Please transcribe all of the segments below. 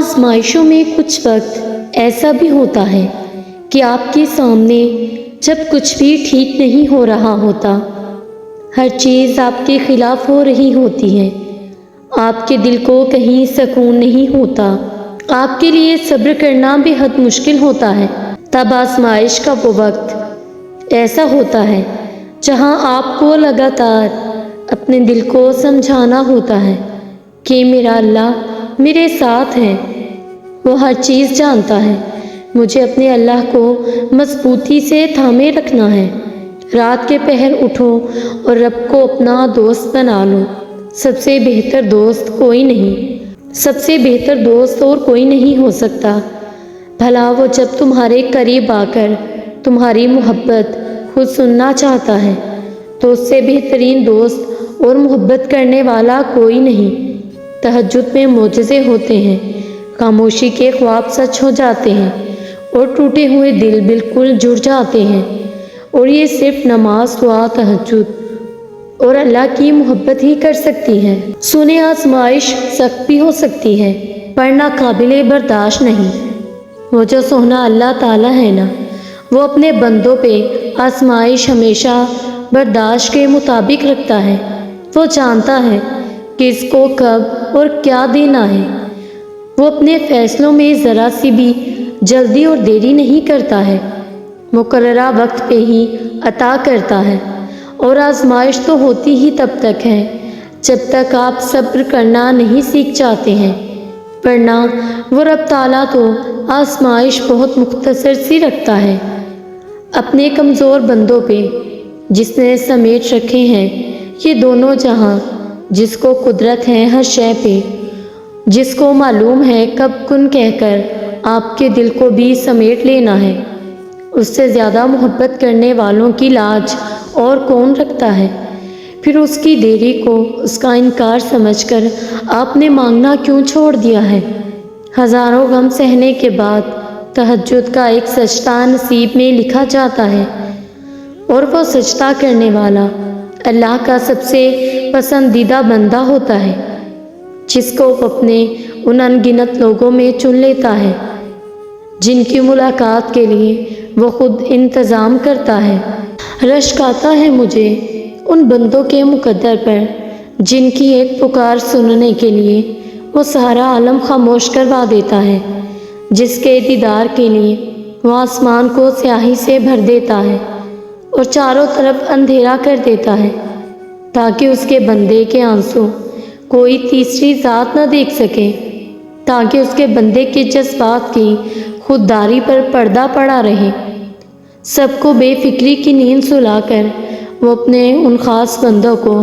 آزمائشوں میں کچھ وقت ایسا بھی ہوتا ہے کہ آپ کے سامنے جب کچھ بھی ٹھیک نہیں ہو رہا ہوتا، ہر چیز آپ کے خلاف ہو رہی ہوتی ہے، آپ کے دل کو کہیں سکون نہیں ہوتا، آپ کے لیے صبر کرنا بے حد مشکل ہوتا ہے، تب آزمائش کا وہ وقت ایسا ہوتا ہے جہاں آپ کو لگاتار اپنے دل کو سمجھانا ہوتا ہے کہ میرا اللہ میرے ساتھ ہے، وہ ہر چیز جانتا ہے، مجھے اپنے اللہ کو مضبوطی سے تھامے رکھنا ہے۔ رات کے پہر اٹھو اور رب کو اپنا دوست بنا لو۔ سب سے بہتر دوست کوئی نہیں، سب سے بہتر دوست اور کوئی نہیں ہو سکتا۔ بھلا وہ جب تمہارے قریب آ کر تمہاری محبت خود سننا چاہتا ہے تو اس سے بہترین دوست اور محبت کرنے والا کوئی نہیں۔ تہجد میں معجزے ہوتے ہیں، خاموشی کے خواب سچ ہو جاتے ہیں اور ٹوٹے ہوئے دل بالکل جڑ جاتے ہیں، اور یہ صرف نماز، دعا، تہجد اور اللہ کی محبت ہی کر سکتی ہے۔ سنیں، آزمائش سخت بھی ہو سکتی ہے پر ناقابل برداشت نہیں۔ وہ جو سونا اللہ تعالیٰ ہے نا، وہ اپنے بندوں پہ آزمائش ہمیشہ برداشت کے مطابق رکھتا ہے۔ وہ جانتا ہے کہ اس کو کب اور کیا دینا ہے۔ وہ اپنے فیصلوں میں ذرا سی بھی جلدی اور دیری نہیں کرتا ہے، مقررہ وقت پہ ہی عطا کرتا ہے، اور آزمائش تو ہوتی ہی تب تک ہے جب تک آپ صبر کرنا نہیں سیکھ جاتے ہیں، ورنہ وہ رب تعالیٰ تو آزمائش بہت مختصر سی رکھتا ہے اپنے کمزور بندوں پہ، جس نے سمیٹ رکھے ہیں یہ دونوں جہاں، جس کو قدرت ہے ہر شے پہ، جس کو معلوم ہے کب کن کہہ کر آپ کے دل کو بھی سمیٹ لینا ہے۔ اس سے زیادہ محبت کرنے والوں کی لاج اور کون رکھتا ہے؟ پھر اس کی دیری کو اس کا انکار سمجھ کر آپ نے مانگنا کیوں چھوڑ دیا ہے؟ ہزاروں غم سہنے کے بعد تہجد کا ایک سجدہ نصیب میں لکھا جاتا ہے، اور وہ سجدہ کرنے والا اللہ کا سب سے پسندیدہ بندہ ہوتا ہے، جس کو وہ اپنے ان انگنت لوگوں میں چن لیتا ہے جن کی ملاقات کے لیے وہ خود انتظام کرتا ہے۔ رشک آتا ہے مجھے ان بندوں کے مقدر پر جن کی ایک پکار سننے کے لیے وہ سارا عالم خاموش کروا دیتا ہے، جس کے دیدار کے لیے وہ آسمان کو سیاہی سے بھر دیتا ہے اور چاروں طرف اندھیرا کر دیتا ہے تاکہ اس کے بندے کے آنسو کوئی تیسری ذات نہ دیکھ سکے، تاکہ اس کے بندے کے جذبات کی خودداری پر پردہ پڑا رہے۔ سب کو بے فکری کی نیند سلا کر وہ اپنے ان خاص بندوں کو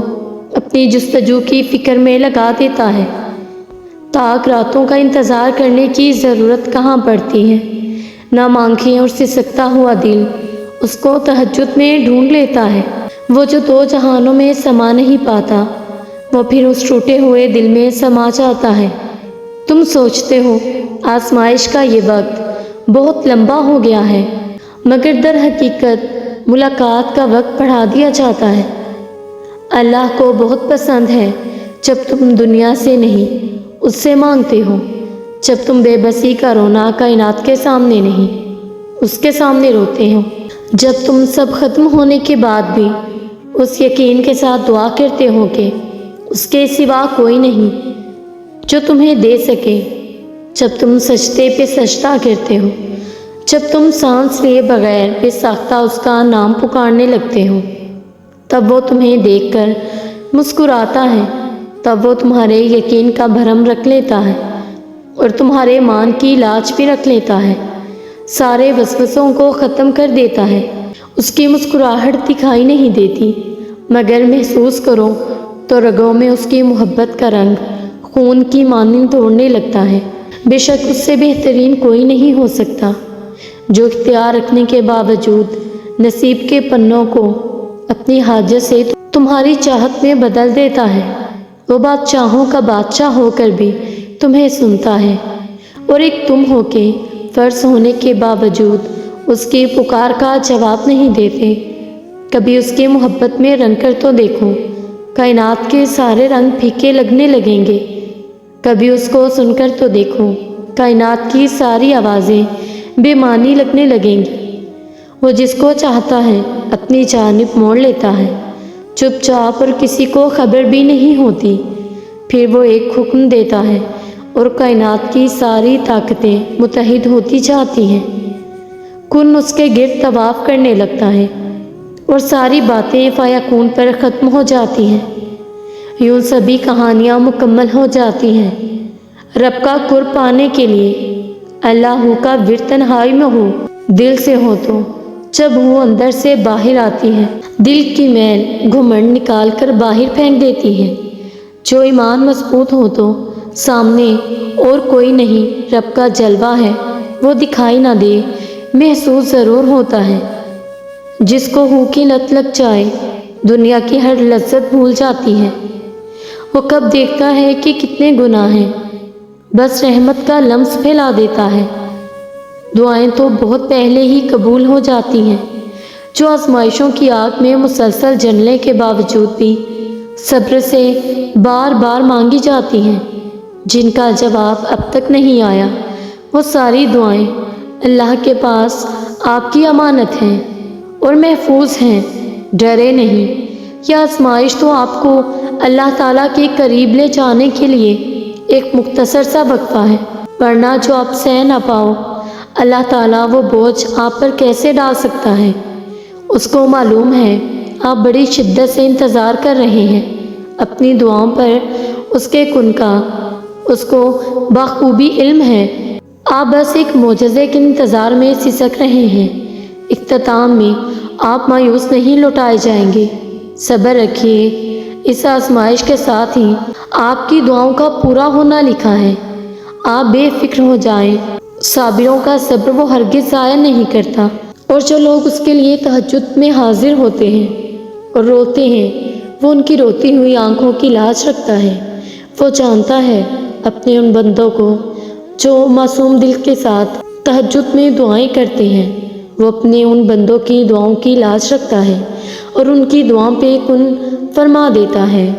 اپنی جستجو کی فکر میں لگا دیتا ہے۔ تاک راتوں کا انتظار کرنے کی ضرورت کہاں پڑتی ہے، نہ آنکھیں اور سسکتا ہوا دل اس کو تہجد میں ڈھونڈ لیتا ہے۔ وہ جو دو جہانوں میں سما نہیں پاتا، وہ پھر اس ٹوٹے ہوئے دل میں سما جاتا ہے۔ تم سوچتے ہو آزمائش کا یہ وقت بہت لمبا ہو گیا ہے، مگر در حقیقت ملاقات کا وقت بڑھا دیا جاتا ہے۔ اللہ کو بہت پسند ہے جب تم دنیا سے نہیں اس سے مانگتے ہو، جب تم بے بسی کا رونا کائنات کے سامنے نہیں اس کے سامنے روتے ہو، جب تم سب ختم ہونے کے بعد بھی اس یقین کے ساتھ دعا کرتے ہو کہ اس کے سوا کوئی نہیں جو تمہیں دے سکے، جب تم سجدے پہ سجدہ کرتے ہو، جب تم سانس لیے بغیر بے ساختہ اس کا نام پکارنے لگتے ہو، تب وہ تمہیں دیکھ کر مسکراتا ہے، تب وہ تمہارے یقین کا بھرم رکھ لیتا ہے اور تمہارے مان کی لاج بھی رکھ لیتا ہے، سارے وسوسوں کو ختم کر دیتا ہے۔ اس کی مسکراہٹ دکھائی نہیں دیتی، مگر محسوس کرو تو رگوں میں اس کی محبت کا رنگ خون کی مانند دوڑنے لگتا ہے۔ بے شک اس سے بہترین کوئی نہیں ہو سکتا، جو اختیار رکھنے کے باوجود نصیب کے پنوں کو اپنی حاجت سے تمہاری چاہت میں بدل دیتا ہے۔ وہ بادشاہوں کا بادشاہ ہو کر بھی تمہیں سنتا ہے، اور ایک تم ہو کے فرض ہونے کے باوجود اس کی پکار کا جواب نہیں دیتے۔ کبھی اس کی محبت میں رنگ کر تو دیکھو، کائنات کے سارے رنگ پھیکے لگنے لگیں گے۔ کبھی اس کو سن کر تو دیکھو، کائنات کی ساری آوازیں بے معنی لگنے لگیں گی۔ وہ جس کو چاہتا ہے اپنی جانب موڑ لیتا ہے، چپ چاپ، اور کسی کو خبر بھی نہیں ہوتی۔ پھر وہ ایک حکم دیتا ہے اور کائنات کی ساری طاقتیں متحد ہوتی جاتی ہیں۔ کن اس کے گرد طواف کرنے لگتا ہے اور ساری باتیں فیکون پر ختم ہو جاتی ہیں۔ یوں سبھی کہانیاں مکمل ہو جاتی ہیں۔ رب کا قرب پانے کے لیے اللہ کا ورد تنہائی میں ہو، دل سے ہو تو جب وہ اندر سے باہر آتی ہے، دل کی میل گھمنڈ نکال کر باہر پھینک دیتی ہے۔ جو ایمان مضبوط ہو تو سامنے اور کوئی نہیں رب کا جلوہ ہے، وہ دکھائی نہ دے محسوس ضرور ہوتا ہے۔ جس کو ہو کی لت لگ جائے دنیا کی ہر لذت بھول جاتی ہے۔ وہ کب دیکھتا ہے کہ کتنے گناہ ہیں، بس رحمت کا لمس پھیلا دیتا ہے۔ دعائیں تو بہت پہلے ہی قبول ہو جاتی ہیں، جو آزمائشوں کی آگ میں مسلسل جلنے کے باوجود بھی صبر سے بار بار مانگی جاتی ہیں، جن کا جواب اب تک نہیں آیا۔ وہ ساری دعائیں اللہ کے پاس آپ کی امانت ہیں اور محفوظ ہیں۔ ڈرے نہیں، یہ آزمائش تو آپ کو اللہ تعالیٰ کے قریب لے جانے کے لیے ایک مختصر سا وقفہ ہے، ورنہ جو آپ سہ نہ پاؤ اللہ تعالیٰ وہ بوجھ آپ پر کیسے ڈال سکتا ہے۔ اس کو معلوم ہے آپ بڑی شدت سے انتظار کر رہے ہیں اپنی دعاؤں پر، اس کے کن کا اس کو بخوبی علم ہے۔ آپ بس ایک معجزے کے انتظار میں سسک رہے ہیں۔ اختتام میں آپ مایوس نہیں لوٹائے جائیں گے۔ صبر رکھیے، اس آزمائش کے ساتھ ہی آپ کی دعاؤں کا پورا ہونا لکھا ہے۔ آپ بے فکر ہو جائیں، صابروں کا صبر وہ ہرگز ضائع نہیں کرتا، اور جو لوگ اس کے لیے تہجد میں حاضر ہوتے ہیں اور روتے ہیں، وہ ان کی روتی ہوئی آنکھوں کی لاج رکھتا ہے۔ وہ جانتا ہے اپنے ان بندوں کو جو معصوم دل کے ساتھ تہجد میں دعائیں کرتے ہیں۔ وہ اپنے ان بندوں کی دعاؤں کی لاج رکھتا ہے اور ان کی دعاؤں پہ کن فرما دیتا ہے۔